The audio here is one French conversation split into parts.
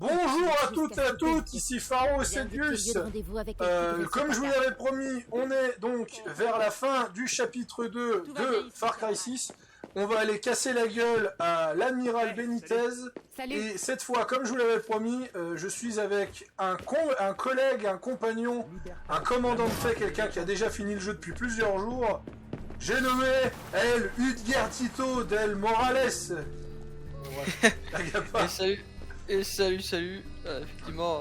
Bonjour à toutes et à toutes, ici Pharaon et Cedius. Comme je vous l'avais promis, on est donc vers la fin du chapitre 2 de Far Cry 6. On va aller casser la gueule à l'amiral Benitez. Et cette fois, comme je vous l'avais promis, je suis avec un collègue, un compagnon, un commandant de fait, quelqu'un qui a déjà fini le jeu depuis plusieurs jours. J'ai nommé El Udgartito del Morales. Et salut, effectivement,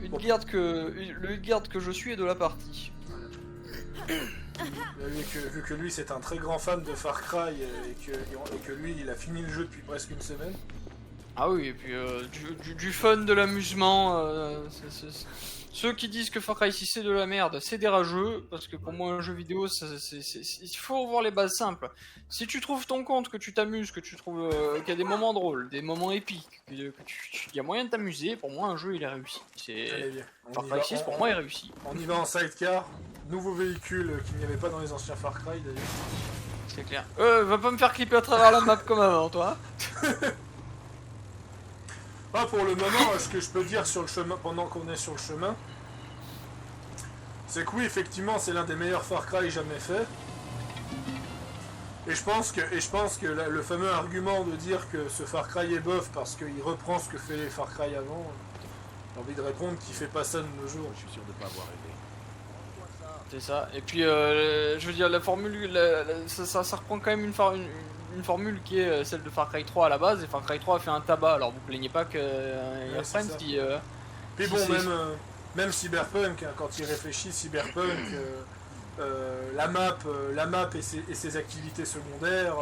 le Udgard que je suis est de la partie. Vu que lui c'est un très grand fan de Far Cry et que lui il a fini le jeu depuis presque une semaine. Ah oui, et puis du fun, de l'amusement. Ceux qui disent que Far Cry 6 c'est de la merde, c'est des rageux, parce que pour moi un jeu vidéo, il faut voir les bases simples. Si tu trouves ton compte, que tu t'amuses, que tu trouves qu'il y a des moments drôles, des moments épiques, qu'il y a moyen de t'amuser, pour moi un jeu il est réussi. Far Cry 6 pour moi est réussi. On y va en sidecar, nouveau véhicule qu'il n'y avait pas dans les anciens Far Cry d'ailleurs. C'est clair. Va pas me faire clipper à travers la map comme avant, toi. Ah, pour le moment, ce que je peux dire sur le chemin, pendant qu'on est sur le chemin, c'est que oui, effectivement, c'est l'un des meilleurs Far Cry jamais fait. Et je pense que le fameux argument de dire que ce Far Cry est bof parce qu'il reprend ce que fait les Far Cry avant, j'ai envie de répondre qu'il fait pas ça de nos jours. Je suis sûr de pas avoir aimé. C'est ça. Et puis, je veux dire, la formule, ça reprend quand même une formule qui est celle de Far Cry 3 à la base, et Far Cry 3 a fait un tabac, alors vous plaignez pas qu'ils reprennent si... Puis bon, même Cyberpunk, hein, quand il réfléchit, Cyberpunk, la map et ses activités secondaires...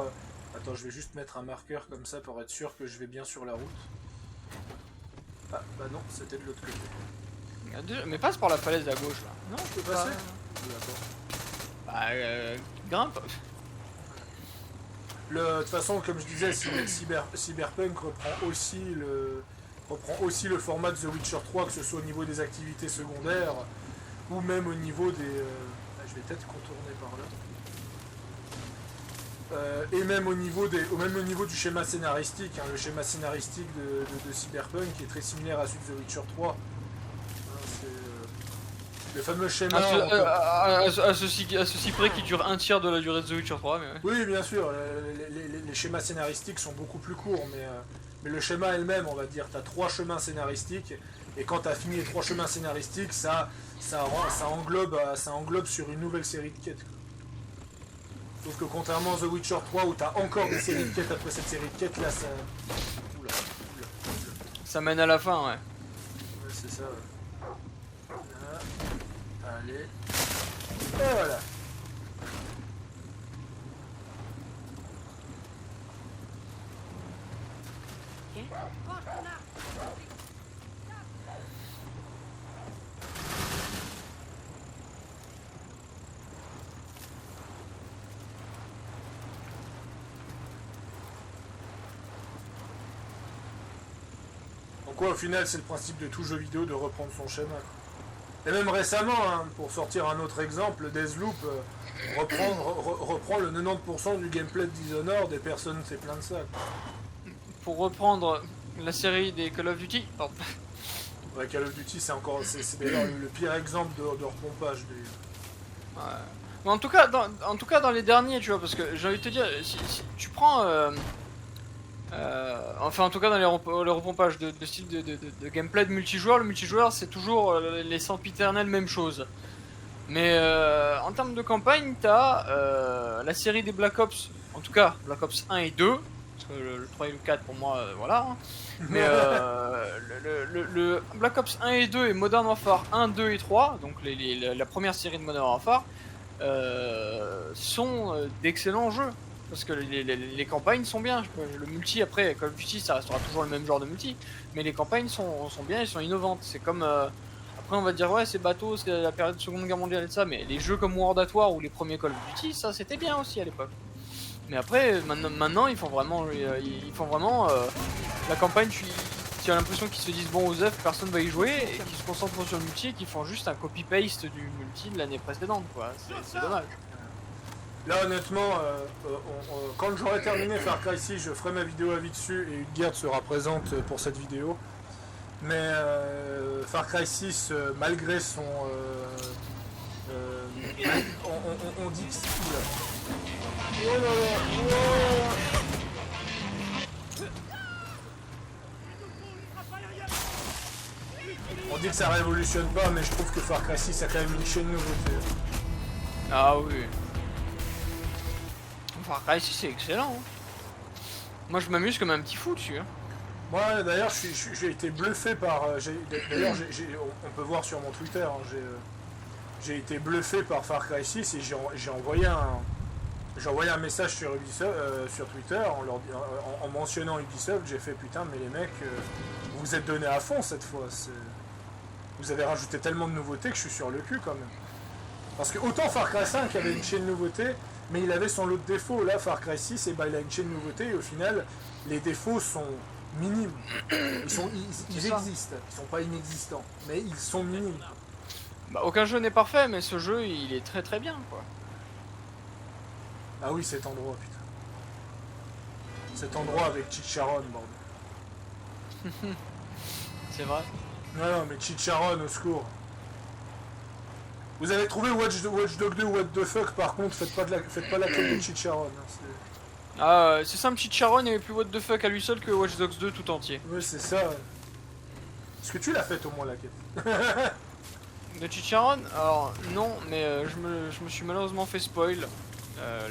Attends, je vais juste mettre un marqueur comme ça pour être sûr que je vais bien sur la route. Ah, bah non, c'était de l'autre côté. Mais passe par la falaise à gauche, là. Non, je peux passer. Bah, grimpe. De toute façon, comme je disais, Cyberpunk reprend aussi le format de The Witcher 3, que ce soit au niveau des activités secondaires, ou même au niveau des... je vais peut-être contourner par là. Et même au niveau du schéma scénaristique, hein, le schéma scénaristique de Cyberpunk est très similaire à celui de The Witcher 3. Le fameux schéma... À ceci près qui dure un tiers de la durée de The Witcher 3. Mais ouais. Oui, bien sûr, les schémas scénaristiques sont beaucoup plus courts, mais le schéma elle-même, on va dire, tu as 3 chemins scénaristiques, et quand tu as fini les 3 chemins scénaristiques, ça englobe sur une nouvelle série de quêtes. Sauf que contrairement à The Witcher 3, où tu as encore des séries de quêtes après cette série de quêtes, là, ça... Oula. Ça mène à la fin, ouais. Ouais, c'est ça, ouais. Allez. Et voilà. Donc quoi, au final, c'est le principe de tout jeu vidéo de reprendre son schéma. Et même récemment, hein, pour sortir un autre exemple, Deathloop reprend le 90% du gameplay de Dishonored et personne ne s'est plaint de ça. Pour reprendre la série des Call of Duty, pardon. Ouais, Call of Duty, c'est d'ailleurs le pire exemple de repompage. Ouais. Mais en tout cas, dans les derniers, tu vois, parce que j'ai envie de te dire, si tu prends... enfin, en tout cas, dans les repompages de style de gameplay de multijoueur, le multijoueur c'est toujours les sempiternelles mêmes choses. Mais en termes de campagne, t'as la série des Black Ops, en tout cas Black Ops 1 et 2, parce que le 3 et le 4 pour moi, voilà. Mais le Black Ops 1 et 2 et Modern Warfare 1, 2 et 3, donc la première série de Modern Warfare, sont d'excellents jeux. Parce que les campagnes sont bien. Le multi, après, Call of Duty, ça restera toujours le même genre de multi. Mais les campagnes sont bien, elles sont innovantes. C'est comme... après, on va dire, ouais, c'est bateau, c'est la période de Seconde Guerre mondiale et tout ça. Mais les jeux comme World at War ou les premiers Call of Duty, ça, c'était bien aussi à l'époque. Mais après, maintenant, ils font vraiment... la campagne, tu as l'impression qu'ils se disent, bon, aux F, personne va y jouer. Et qu'ils se concentrent sur le multi et qu'ils font juste un copy-paste du multi de l'année précédente, quoi. C'est dommage. Là honnêtement, quand j'aurai terminé Far Cry 6, je ferai ma vidéo avis dessus et Utgard sera présente pour cette vidéo. Mais Far Cry 6, malgré son... on dit que... Oh là là, oh. On dit que ça révolutionne pas, mais je trouve que Far Cry 6 a quand même une chaîne de nouveautés. Ah oui. Far Cry 6 c'est excellent. Hein. Moi je m'amuse comme un petit fou dessus. Hein. Moi d'ailleurs j'ai été bluffé par... D'ailleurs on peut voir sur mon Twitter, hein, j'ai été bluffé par Far Cry 6 et j'ai envoyé un message sur Ubisoft, sur Twitter en mentionnant Ubisoft. J'ai fait putain mais les mecs vous vous êtes donné à fond cette fois. Vous avez rajouté tellement de nouveautés que je suis sur le cul quand même. Parce que autant Far Cry 5 avait une chaîne de nouveautés, mais il avait son lot de défauts. Là Far Cry 6 et il a une chaîne de nouveautés et au final les défauts sont minimes. Ils existent, ils sont pas inexistants, mais ils sont minimes. Bah, aucun jeu n'est parfait, mais ce jeu il est très très bien quoi. Ah oui cet endroit putain. Cet endroit avec Chicharron bordel. C'est vrai. Non mais Chicharron au secours. Vous avez trouvé Watch Dogs 2 What the fuck par contre faites pas la quête de Chicharron. Hein, ah c'est simple, Chicharron il y avait plus what the fuck à lui seul que Watch Dogs 2 tout entier. Oui c'est ça. Est-ce que tu l'as faite au moins la quête? De Chicharron? Alors non, mais je me suis malheureusement fait spoil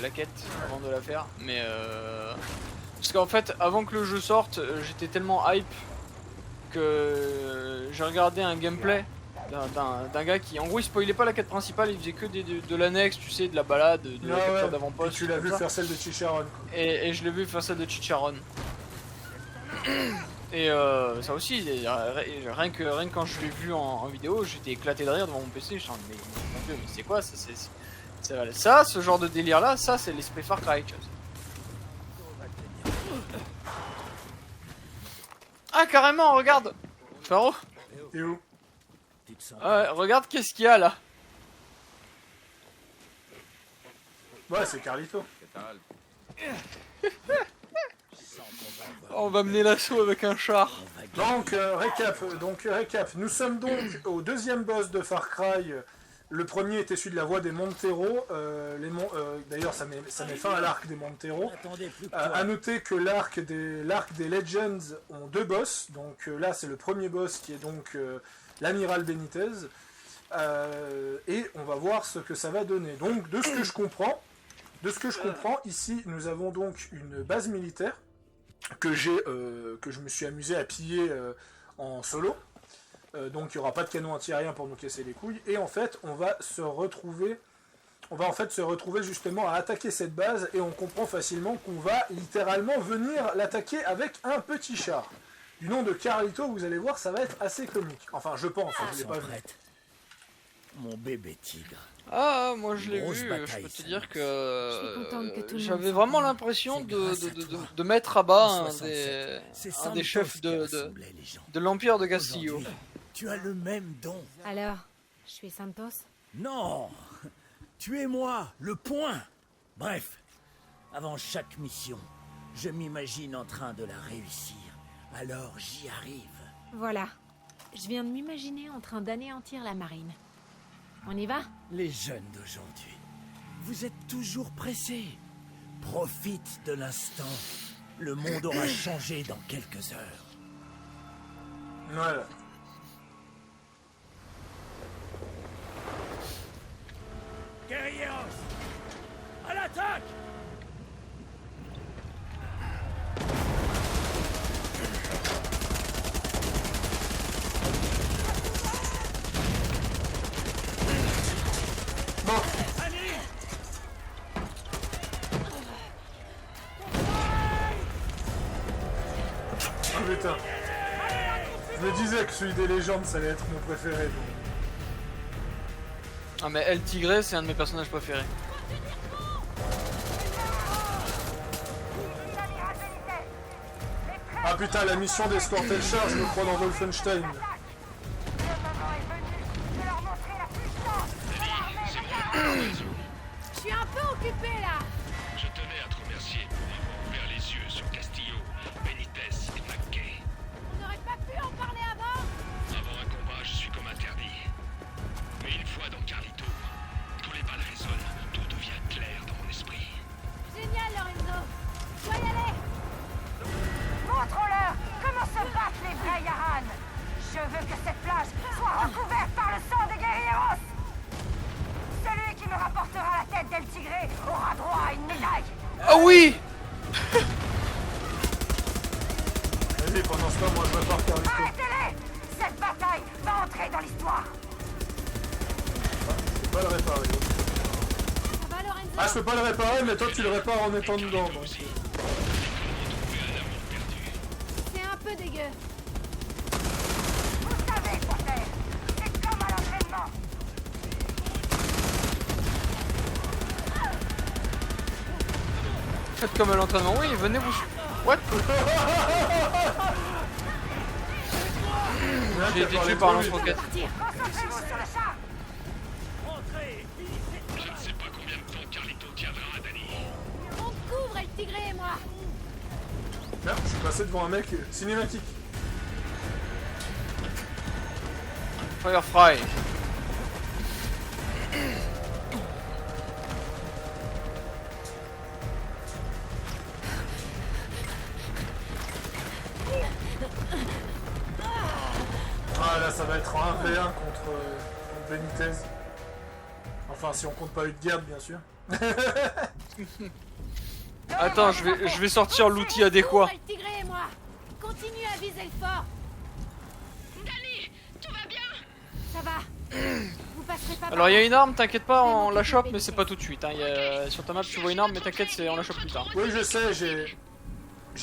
la quête avant de la faire. Mais parce qu'en fait avant que le jeu sorte, j'étais tellement hype que j'ai regardé un gameplay d'un gars qui en gros il spoilait pas la quête principale, il faisait que de l'annexe, tu sais, de la balade, de la capture d'avant-poste. Tu l'as vu faire celle de Chicharron. Et je l'ai vu faire celle de Chicharron. Et ça aussi, rien que quand je l'ai vu en vidéo, j'étais éclaté de rire devant mon PC. Je me suis dit, mais mon Dieu, mais c'est quoi ça, ce genre de délire là, ça c'est l'esprit Far Cry. Ah carrément, regarde Faro. T'es où? Regarde qu'est-ce qu'il y a là. Ouais c'est Carlito. On va mener l'assaut avec un char. Donc récap, nous sommes donc au deuxième boss de Far Cry. Le premier était celui de la voie des Montero. D'ailleurs ça met fin à l'arc des Montero. À noter que l'arc des Legends ont deux boss. Donc là c'est le premier boss qui est donc l'amiral Benitez. Et on va voir ce que ça va donner. Donc de ce que je comprends, ici nous avons donc une base militaire que je me suis amusé à piller en solo. Donc il n'y aura pas de canon antiaérien pour nous casser les couilles. Et en fait on va se retrouver justement à attaquer cette base. Et on comprend facilement qu'on va littéralement venir l'attaquer avec un petit char. Du nom de Carlito, vous allez voir, ça va être assez comique. Enfin je pense, je l'ai pas vu. Mon bébé tigre. Ah, moi je l'ai vu, je peux te dire que j'avais vraiment l'impression de mettre à bas un des chefs de l'Empire de Castillo. Tu as le même don. Alors, je suis Santos? Non, tu es moi, le point. Bref, avant chaque mission, je m'imagine en train de la réussir. Alors j'y arrive. Voilà, je viens de m'imaginer en train d'anéantir la marine. On y va? Les jeunes d'aujourd'hui, vous êtes toujours pressés. Profite de l'instant. Le monde aura changé dans quelques heures. Voilà. Guerrilleros, à l'attaque! Bon. Oh putain. Je me disais que celui des légendes ça allait être mon préféré. Donc. Ah mais El Tigre c'est un de mes personnages préférés. Ah putain la mission d'escorter le char je me crois dans Wolfenstein. Je suis un peu occupé là. Je tenais à te remercier pour avoir ouvert les yeux sur Castillo, Benitez et McKay. On n'aurait pas pu en parler avant. Avant un combat, je suis comme interdit. Mais une fois dans Carlito, tous les balles résonnent, tout devient clair dans mon esprit. Génial, Lorenzo. Dois y aller. Montrons-leur comment se battent les vrais Yaran. Je veux que cette plage soit recouverte par le sang des guerrieros. Celui qui me rapportera la tête d'El Tigre aura droit à une médaille. Ah oui! Vas-y, pendant ce temps, moi je repars Carlito. Arrêtez-les! Cette bataille va entrer dans l'histoire. Je peux pas le réparer. Ça va, Lorenzo? Ah, je peux pas le réparer, mais toi tu le répares en étant dedans. Donc. C'est un peu dégueu. Vous savez quoi faire. C'est comme à l'entraînement. Faites comme à l'entraînement, oui, venez vous... What? J'ai été tué par lance-roquette. Concentrez-vous sur le char. Je ne sais pas combien de temps Carlito tiendra, Danny. On te couvre, El Tigre et moi. Là, je suis passé devant un mec cinématique. Firefly. Ah là, ça va être un 1v1 contre Benitez. Enfin, si on compte pas une guerre, bien sûr. Attends, je vais sortir l'outil adéquat. El Tigre et moi. Continue à viser le fort. Danny, tout va bien? Ça va. Vous passerez pas. Alors il y a une arme, t'inquiète pas, on la chope, mais c'est pas tout de suite. Hein. Sur ta map tu vois une arme, mais t'inquiète, on la chope plus tard. Oui, je sais, j'ai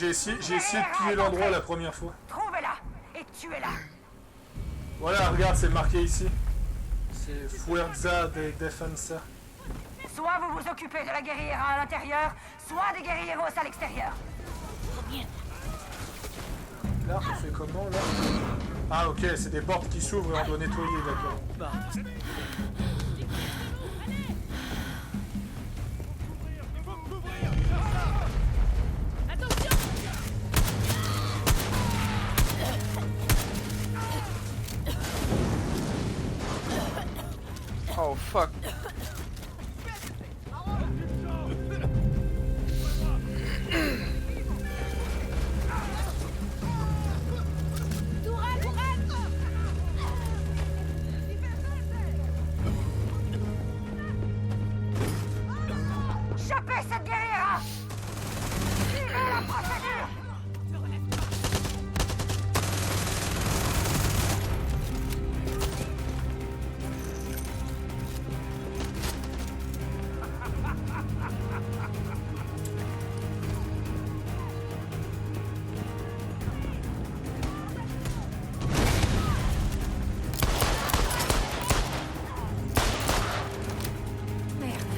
essayé de piller l'endroit la première fois. Trouvez-la et tuez-la. Voilà, regarde, c'est marqué ici. C'est Fuerza de Defensa. Soit vous vous occupez de la guerriera à l'intérieur, soit des guerrieros à l'extérieur. Là, on fait comment, là? Ah, ok, c'est des portes qui s'ouvrent et on doit nettoyer, d'accord. Oh fuck. Chopez cette guerriera. Suivez la procédure.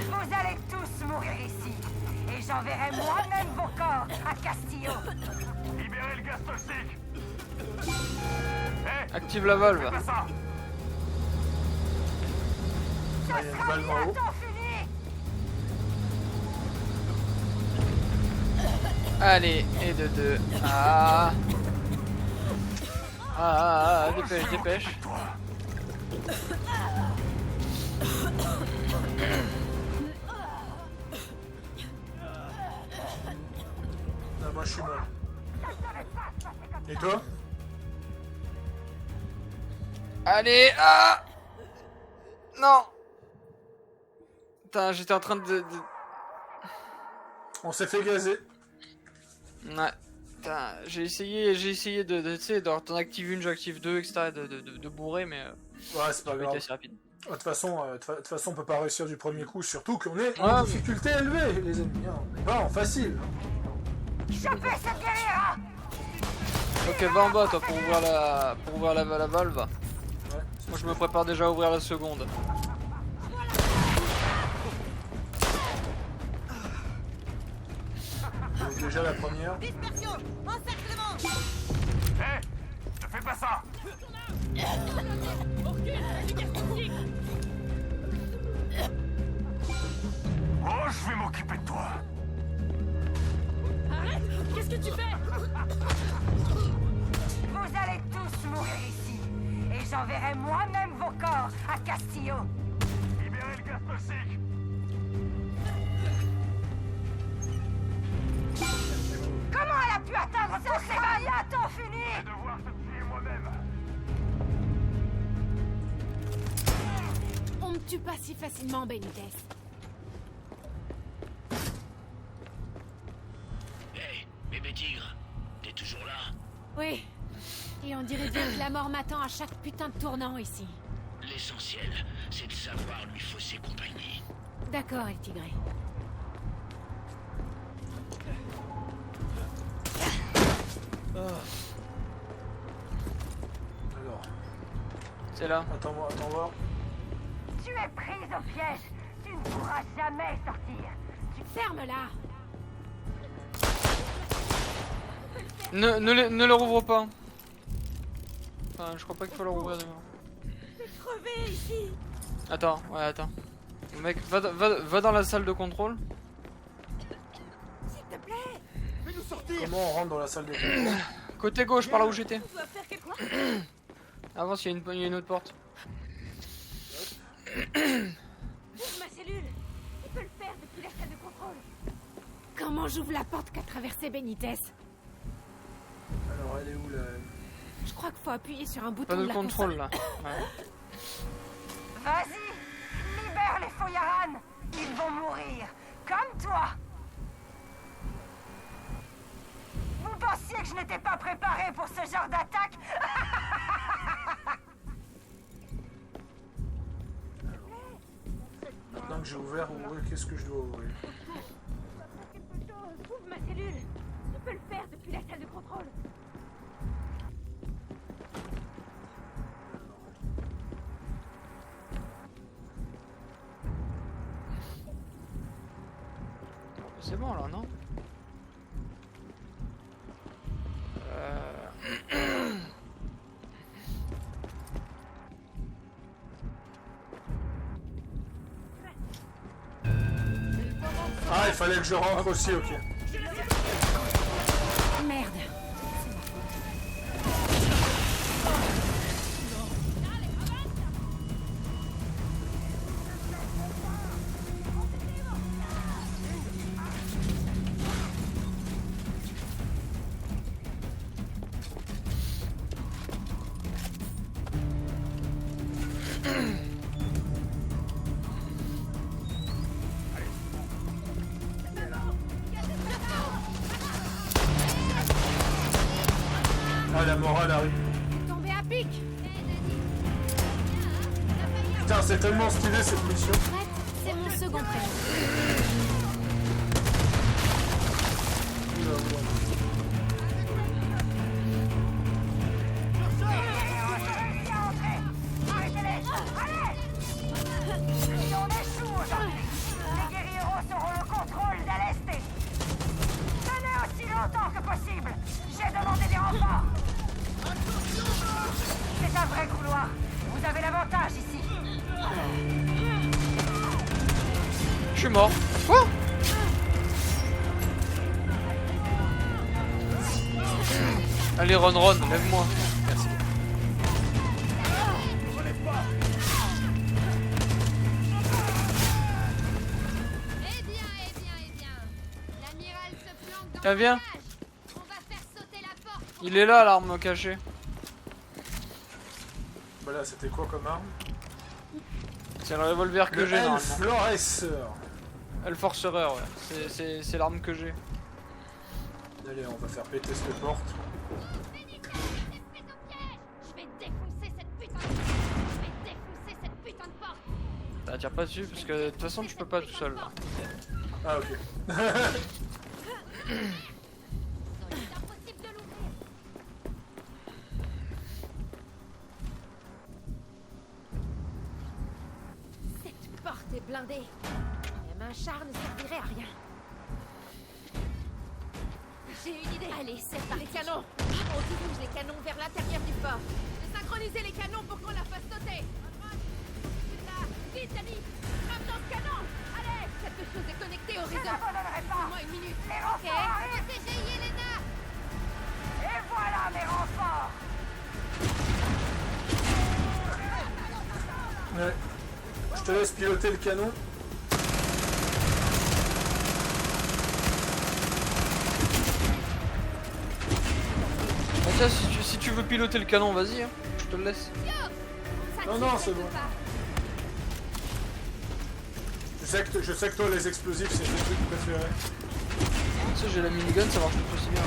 Vous allez tous mourir ici. Et j'enverrai moi-même vos corps à Castillo. Libérez le gaz toxique. Active la valve. Fais ça. Ah, il y a une valve en haut. Bientôt fini. Allez, et de deux. Ah. Ah, dépêche, dépêche. Ah, moi, je suis mort. Et toi? Allez, ah. Non. Putain, j'étais en train de... On s'est fait gazer. Ouais. Putain, j'ai essayé tu sais, d'en activer une, j'active deux, etc. de bourrer, mais Ouais, c'est pas ça a grave. été assez rapide. De toute façon, on peut pas réussir du premier coup, surtout qu'on est Ouais, en mais- difficulté élevée, les ennemis. Hein. On est pas en facile. Chopez cette guerriera. Ok, va en bas toi pour ouvrir la valve. Ouais. Moi je me prépare déjà à ouvrir la seconde. Donc déjà la première. Dispersion. Encerclement. Ne fais pas ça. Oh, je vais m'occuper de toi. Arrête! Qu'est-ce que tu fais? Vous allez tous mourir ici. Et j'enverrai moi-même vos corps à Castillo. Libérez le gaz toxique. Comment elle a pu atteindre ce travail à temps fini? Je vais devoir te tuer moi-même. On me tue pas si facilement, Benitez. Hey, bébé tigre, t'es toujours là? Oui. Et on dirait bien que la mort m'attend à chaque putain de tournant ici. L'essentiel, c'est de savoir lui fausser compagnie. D'accord, El Tigré. Alors, C'est là. attends voir. Tu es prise au piège. Tu ne pourras jamais sortir. Ferme-la! Ne le rouvre pas. Enfin, je crois pas qu'il faut le rouvrir d'ailleurs. Crevé ici! Attends, ouais, attends. Mec, va dans la salle de contrôle. S'il te plaît! Fais-nous sortir! Comment on rentre dans la salle de contrôle? Côté gauche, par là où j'étais. On doit faire quelque chose! Avance, il y a une autre porte. Ouvre ma cellule! Tu peux le faire depuis la salle de contrôle! Comment j'ouvre la porte qu'a traversée Benitez? Alors, elle est où là? Je crois qu'il faut appuyer sur un bouton Pas de la contrôle console. là. Ouais. Vas-y, libère les Foyaran. Ils vont mourir, comme toi. Vous pensiez que je n'étais pas préparé pour ce genre d'attaque? Maintenant que j'ai ouvert, qu'est-ce que je dois ouvrir? Ouvre ma cellule! Tu peux le faire depuis la salle de contrôle! C'est bon là, non? Ah, il fallait que je rentre aussi, ok. Merde! Ah, la morale arrive. Tombé à pic! Putain, c'est tellement stylé cette mission. Brett, c'est mon second prénom. Oula, oula. Arrêtez-les! Allez! Si on échoue aujourd'hui, les guerrieros auront le contrôle de l'Est. Tenez aussi longtemps que possible. J'ai demandé des renforts. C'est un vrai couloir. Vous avez l'avantage ici. Je suis mort. Quoi? Allez, Ron, lève-moi. Merci. Eh bien. L'amiral se planque dans T'as le bien? village. On va faire sauter la porte. Il est là, l'arme cachée. Bah là, c'était quoi comme arme? C'est le revolver que Le j'ai, normalement. Floresseur. Le forcereur, ouais. C'est l'arme que j'ai. Allez, on va faire péter cette porte. Benitez, t'es pris au piège. Je vais défoncer cette putain de porte. Bah, tire pas dessus, parce que de toute façon, tu peux pas tout seul, là. Ah, ok. C'est impossible de l'ouvrir. Cette porte est blindée. Même un char ne servirait à rien. J'ai une idée. Allez, c'est par les canons. On dirige les canons vers l'intérieur du fort. Synchronisez les canons pour qu'on la fasse sauter. Vite, Danny. Frappe dans ce canon. Allez, faites-le nous est connecté au Je réseau. n'abandonnerai pas. Donne-moi une minute. Les Ok. renforts arrivent. Protégez Yelena! Et voilà mes renforts. Ouais. Je te laisse piloter le canon. Bah tiens, si tu veux piloter le canon, vas-y, hein. Je te le laisse. Ça Non, tire non, quelque c'est bon. part. Je sais que toi, les explosifs, c'est tes trucs préférés. Tu sais, j'ai la minigun, ça marche tout aussi bien.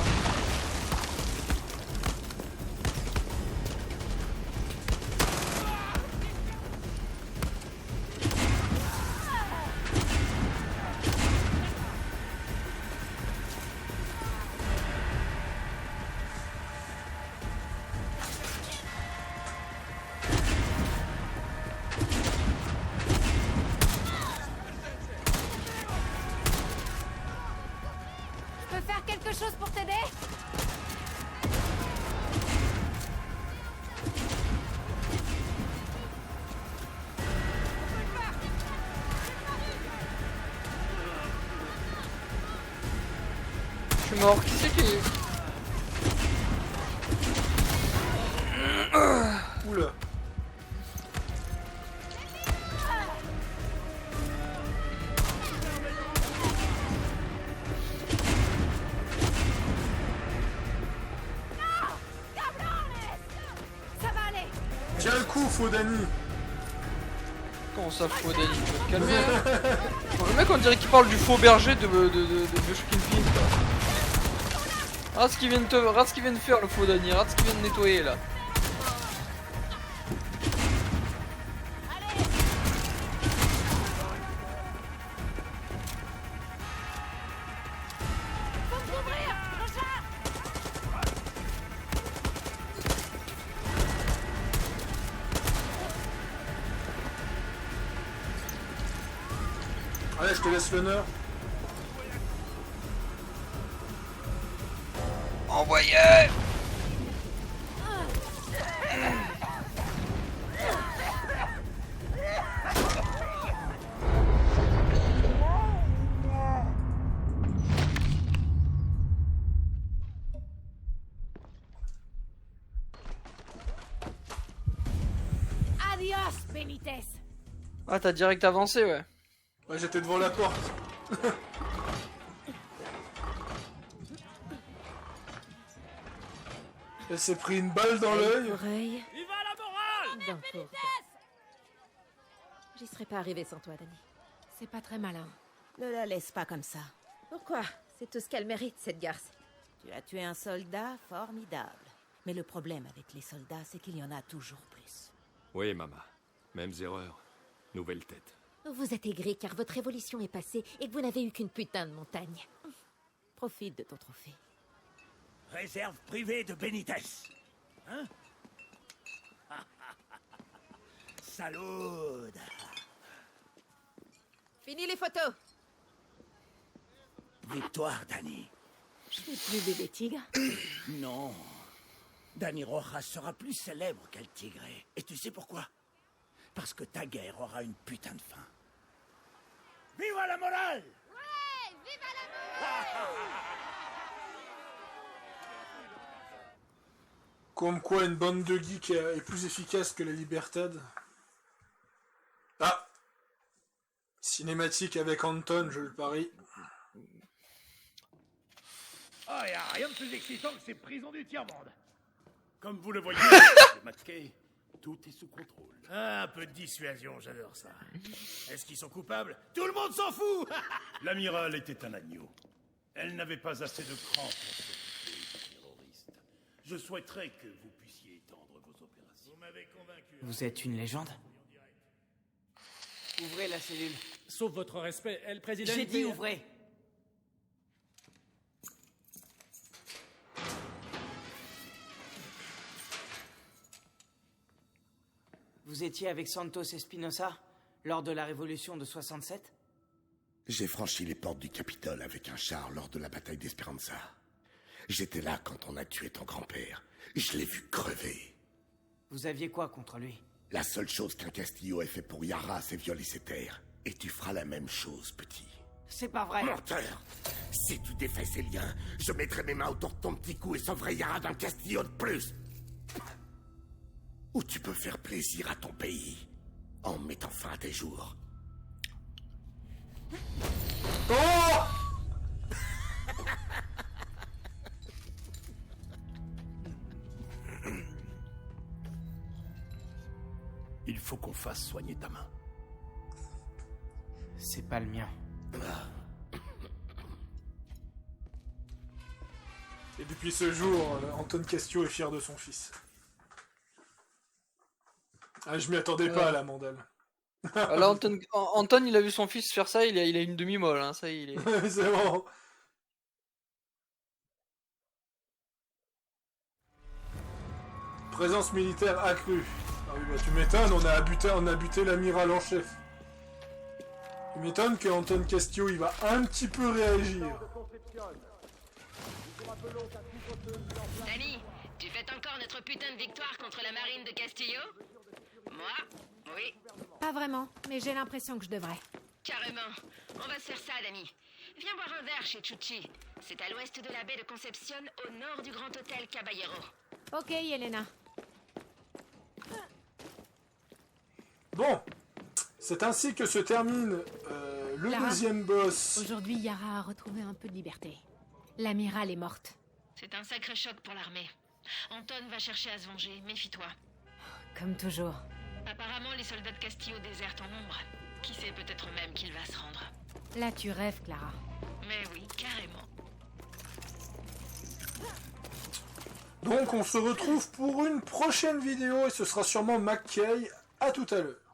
Je peux faire quelque chose pour t'aider? Je suis mort. Qui c'est qui est... Oula. Ça va aller. Tiens le coup, faux Dany. Comment ça, faux Danny? Tu vas te calmer, hein. Bon, le mec, on dirait qu'il parle du faux berger de Bioshock. Regarde ce qu'il vient de faire, le faux Danny. Regarde ce qu'il vient de nettoyer, là. Faut m'ouvrir. Recharge. Allez, je te laisse l'honneur. Envoyez! Adios, Benitez. Ah, t'as direct avancé, ouais. Ouais, j'étais devant la porte. Elle s'est pris une balle dans l'œil. Oreille. Viva la morale! D'un pauvre. J'y serais pas arrivée sans toi, Dany. C'est pas très malin. Ne la laisse pas comme ça. Pourquoi? C'est tout ce qu'elle mérite, cette garce. Tu as tué un soldat formidable. Mais le problème avec les soldats, c'est qu'il y en a toujours plus. Oui, maman. Mêmes erreurs. Nouvelle tête. Vous êtes aigri car votre révolution est passée et que vous n'avez eu qu'une putain de montagne. Profite de ton trophée. Réserve privée de Benitez. Hein? Salaude. Fini les photos. Victoire, Dany. Je n'ai plus bébé tigre. Non. Dany Rojas sera plus célèbre qu'El Tigre. Et tu sais pourquoi? Parce que ta guerre aura une putain de fin. Viva la morale! Ouais! Viva la Comme quoi une bande de geeks est plus efficace que la Libertad. Ah! Cinématique avec Anton, je le parie. Ah, y a rien de plus excitant que ces prisons du tiers-monde. Comme vous le voyez, le masqué, tout est sous contrôle. Ah, un peu de dissuasion, j'adore ça. Est-ce qu'ils sont coupables? Tout le monde s'en fout. L'amiral était un agneau. Elle n'avait pas assez de cran pour s'occuper des terroristes. Je souhaiterais que vous puissiez étendre vos opérations. Vous m'avez convaincu. Vous êtes une légende? Ouvrez la cellule. Sauf votre respect, elle président. J'ai dit ouvrez. Vous étiez avec Santos Espinosa lors de la révolution de 67? J'ai franchi les portes du Capitole avec un char lors de la bataille d'Esperanza. J'étais là quand on a tué ton grand-père. Je l'ai vu crever. Vous aviez quoi contre lui? La seule chose qu'un Castillo ait fait pour Yara, c'est violer ses terres. Et tu feras la même chose, petit. C'est pas vrai. Menteur! Si tu défais ces liens, je mettrai mes mains autour de ton petit cou et sauverai Yara d'un Castillo de plus! Ou tu peux faire plaisir à ton pays en mettant fin à tes jours. Oh! Il faut qu'on fasse soigner ta main. C'est pas le mien. Et depuis ce jour, Anton Castillo est fier de son fils. Ah, je m'y attendais pas à la mandale. Là, Anton, il a vu son fils faire ça, il a une demi-molle, hein, ça il est... C'est bon. Présence militaire accrue. Ah oui, bah tu m'étonnes, on a buté l'amiral en chef. Tu m'étonnes que Anton Castillo, il va un petit peu réagir. Danny, tu fêtes encore notre putain de victoire contre la marine de Castillo? Moi? Oui. Pas vraiment, mais j'ai l'impression que je devrais. Carrément. On va se faire ça, Danny. Viens boire un verre chez Chuchi. C'est à l'ouest de la baie de Concepción, au nord du grand hôtel Caballero. Ok, Yelena. Bon, c'est ainsi que se termine le Clara, deuxième boss. Aujourd'hui, Yara a retrouvé un peu de liberté. L'amiral est morte. C'est un sacré choc pour l'armée. Anton va chercher à se venger, méfie-toi. Comme toujours. Apparemment, les soldats de Castillo désertent en nombre. Qui sait, peut-être même qu'il va se rendre. Là, tu rêves, Clara. Mais oui, carrément. Donc on se retrouve pour une prochaine vidéo et ce sera sûrement McKay. À tout à l'heure.